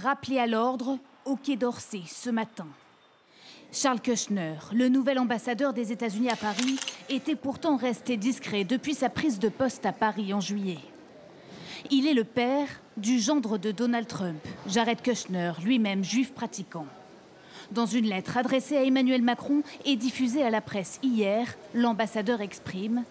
Rappelé à l'ordre au Quai d'Orsay ce matin. Charles Kushner, le nouvel ambassadeur des États-Unis à Paris, était pourtant resté discret depuis sa prise de poste à Paris en juillet. Il est le père du gendre de Donald Trump, Jared Kushner, lui-même juif pratiquant. Dans une lettre adressée à Emmanuel Macron et diffusée à la presse hier, l'ambassadeur exprime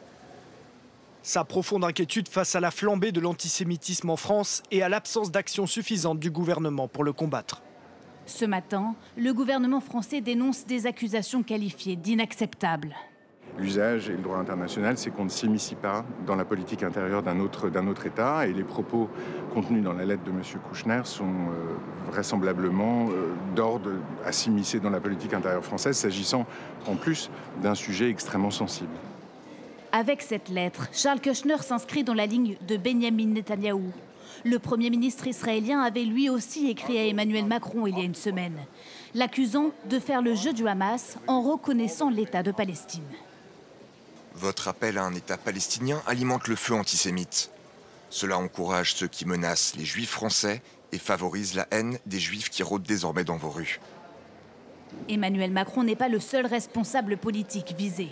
sa profonde inquiétude face à la flambée de l'antisémitisme en France et à l'absence d'action suffisante du gouvernement pour le combattre. Ce matin, le gouvernement français dénonce des accusations qualifiées d'inacceptables. L'usage et le droit international, c'est qu'on ne s'immisce pas dans la politique intérieure d'un autre État. Et les propos contenus dans la lettre de M. Kushner sont vraisemblablement d'ordre à s'immiscer dans la politique intérieure française, s'agissant en plus d'un sujet extrêmement sensible. Avec cette lettre, Charles Kushner s'inscrit dans la ligne de Benyamin Netanyahou. Le Premier ministre israélien avait lui aussi écrit à Emmanuel Macron il y a une semaine, l'accusant de faire le jeu du Hamas en reconnaissant l'État de Palestine. Votre appel à un État palestinien alimente le feu antisémite. Cela encourage ceux qui menacent les juifs français et favorise la haine des juifs qui rôdent désormais dans vos rues. Emmanuel Macron n'est pas le seul responsable politique visé.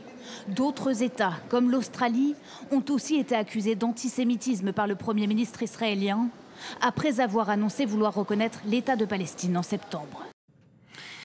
D'autres États, comme l'Australie, ont aussi été accusés d'antisémitisme par le Premier ministre israélien, après avoir annoncé vouloir reconnaître l'État de Palestine en septembre.